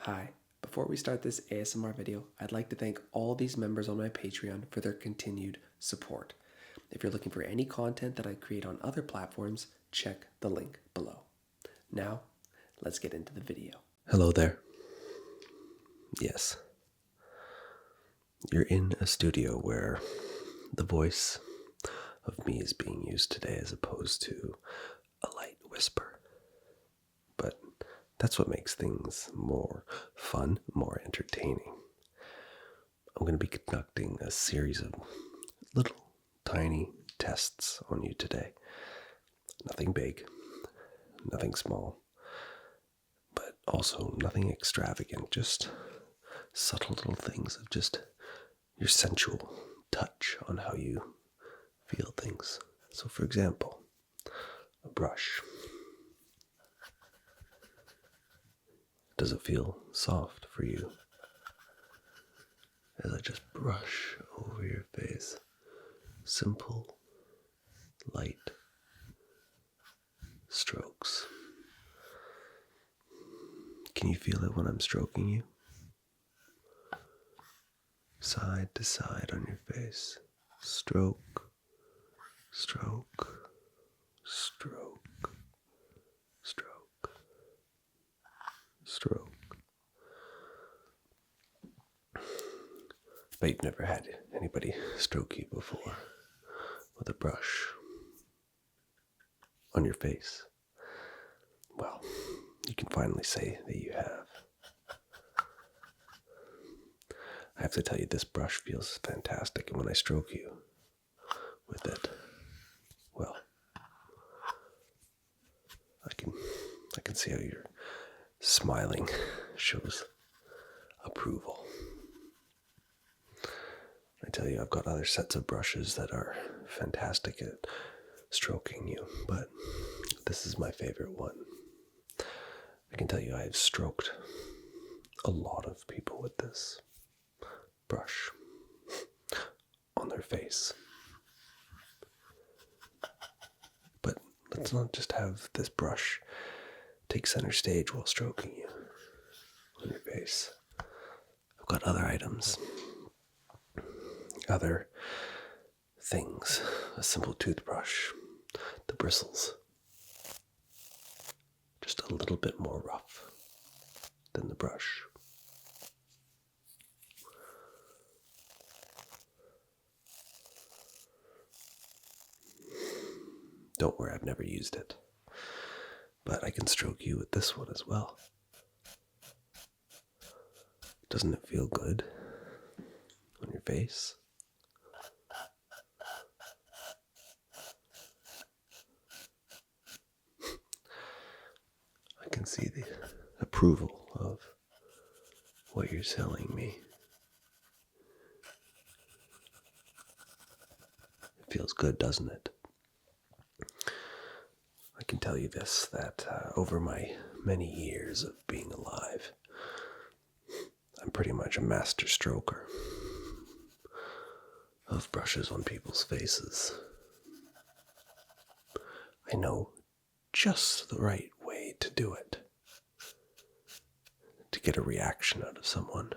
Hi, before we start this ASMR video, I'd like to thank all these members on my Patreon for their continued support. If you're looking for any content that I create on other platforms, check the link below. Now, let's get into the video. Hello there. Yes. You're in a studio where the voice of me is being used today as opposed to a light whisper. But that's what makes things more fun, more entertaining. I'm going to be conducting a series of little tiny tests on you today. Nothing big, nothing small, but also nothing extravagant, just subtle little things of just your sensual touch on how you feel things. So for example, a brush. Does it feel soft for you as I just brush over your face? Simple, light strokes. Can you feel it when I'm stroking you? Side to side on your face. Stroke, stroke, stroke, stroke, stroke. But you've never had anybody stroke you before with a brush on your face. Well, you can finally say that you have. I have to tell you, this brush feels fantastic, and when I stroke you with it, well, I can see how your smiling shows approval. I tell you, I've got other sets of brushes that are fantastic at stroking you, but this is my favorite one. I can tell you I have stroked a lot of people with this brush on their face. But let's not just have this brush take center stage while stroking you on your face. I've got other items, other things. A simple toothbrush, the bristles, just a little bit more rough than the brush. Don't worry, I've never used it, but I can stroke you with this one as well. Doesn't it feel good on your face? I can see the approval of what you're telling me. It feels good, doesn't it? I can tell you this, that over my many years of being alive, I'm pretty much a master stroker of brushes on people's faces. I know just the right way to do it, to get a reaction out of someone.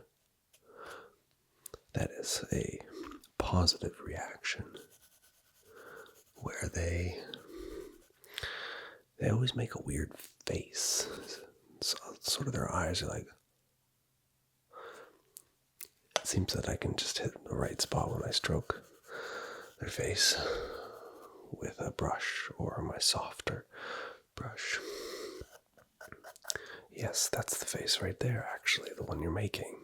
That is a positive reaction, where they always make a weird face. So, sort of their eyes are like, it seems that I can just hit the right spot when I stroke their face with a brush or my softer brush. Yes, that's the face right there, actually, the one you're making.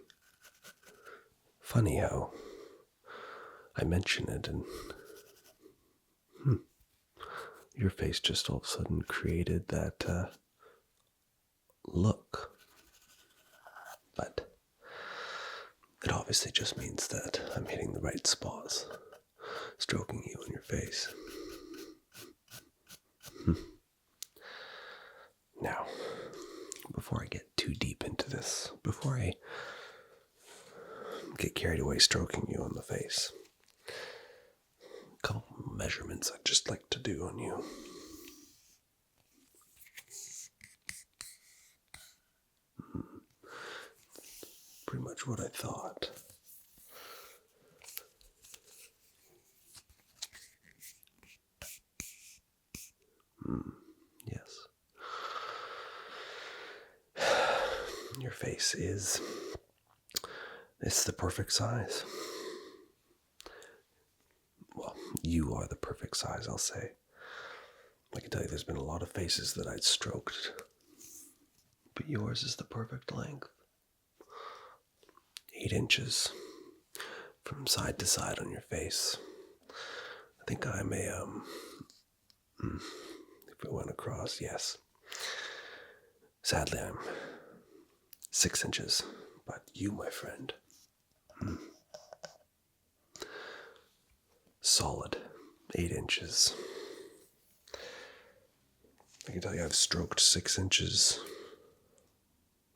Funny how I mention it and your face just all of a sudden created that look. But it obviously just means that I'm hitting the right spots, stroking you on your face. Now, before I get too deep into this, before I get carried away stroking you on the face, a couple measurements I'd just like to do on you. much what I thought. Yes. Your face it's the perfect size. Well, you are the perfect size, I'll say. I can tell you there's been a lot of faces that I'd stroked, but yours is the perfect length. 8 inches from side to side on your face. I think I'm if we went across, yes. Sadly, I'm 6 inches, but you, my friend, solid 8 inches. I can tell you I've stroked 6 inches,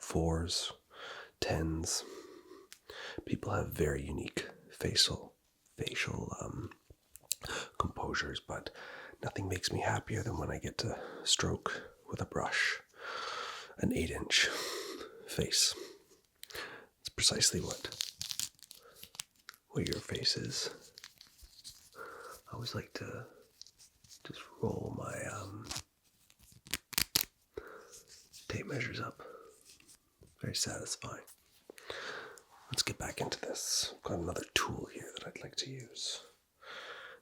4s, 10s. People have very unique facial composures, but nothing makes me happier than when I get to stroke with a brush an 8-inch face. It's precisely what your face is. I always like to just roll my tape measures up. Very satisfying. Let's get back into this. I've got another tool here that I'd like to use.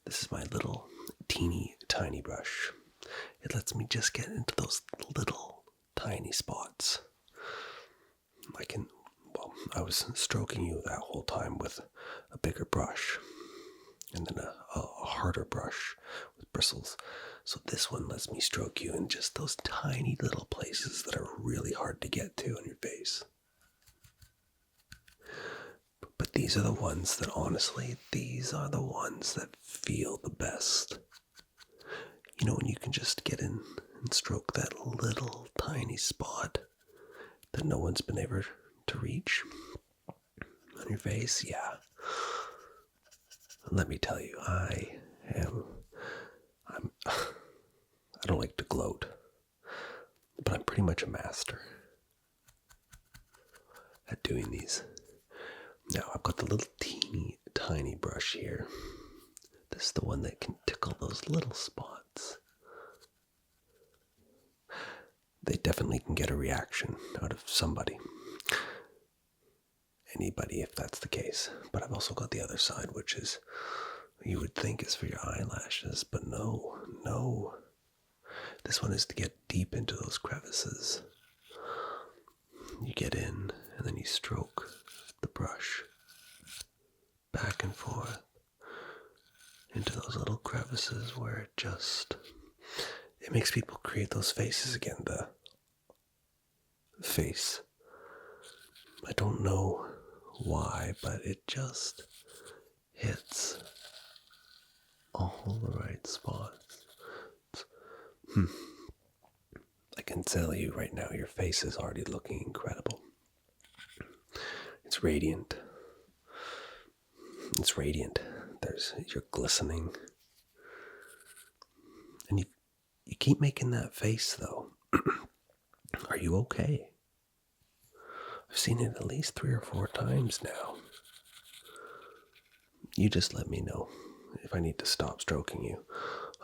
This is my little teeny tiny brush. It lets me just get into those little tiny spots. I was stroking you that whole time with a bigger brush, and then a harder brush with bristles. So this one lets me stroke you in just those tiny little places that are really hard to get to on your face. But these are the ones that, honestly, these are the ones that feel the best. You know, when you can just get in and stroke that little tiny spot that no one's been able to reach on your face, yeah. Let me tell you, I don't like to gloat, but I'm pretty much a master at doing these. Now, I've got the little teeny tiny brush here. This is the one that can tickle those little spots. They definitely can get a reaction out of somebody. Anybody, if that's the case. But I've also got the other side, which is, you would think is for your eyelashes, but no. This one is to get deep into those crevices. You get in, and then you stroke the brush back and forth into those little crevices where it makes people create those faces again, the face. I don't know why, but it just hits all the right spots. I can tell you right now, your face is already looking incredible. It's radiant. You're glistening. And you keep making that face, though. Are you okay? I've seen it at least 3 or 4 times now. You just let me know if I need to stop stroking you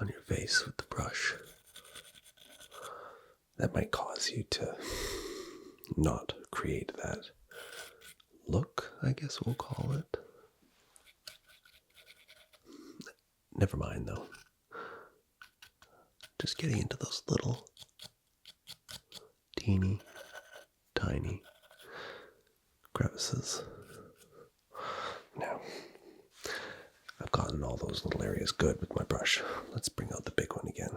on your face with the brush. That might cause you to not create that look, I guess we'll call it. Never mind, though. Just getting into those little teeny tiny crevices. Now, I've gotten all those little areas good with my brush. Let's bring out the big one again.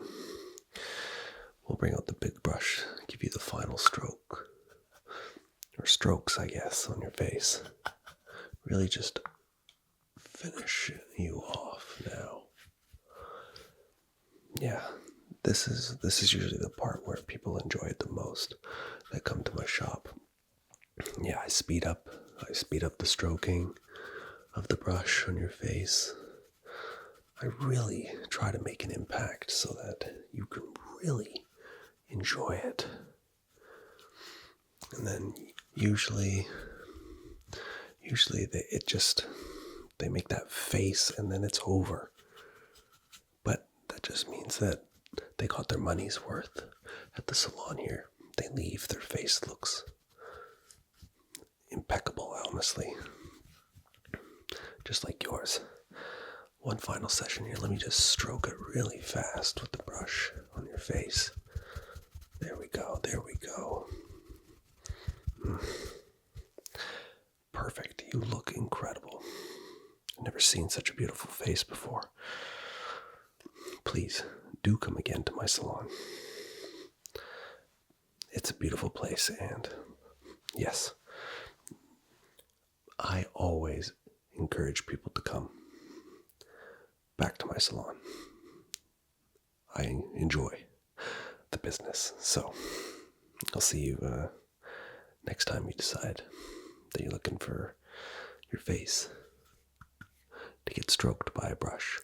We'll bring out the big brush, give you the final stroke. Or strokes, I guess, on your face. Really just finish you off now. Yeah, this is usually the part where people enjoy it the most that come to my shop. Yeah, I speed up the stroking of the brush on your face. I really try to make an impact so that you can really enjoy it. And then usually Usually they make that face and then it's over. But that just means that they got their money's worth at the salon here. They leave, their face looks impeccable, honestly. Just like yours. One final session here. Let me just stroke it really fast with the brush on your face. There we go, there we go. Perfect, you look incredible. I've never seen such a beautiful face before. Please, do come again to my salon. It's a beautiful place, and yes, I always encourage people to come back to my salon. I enjoy the business, so I'll see you next time you decide that you're looking for your face to get stroked by a brush.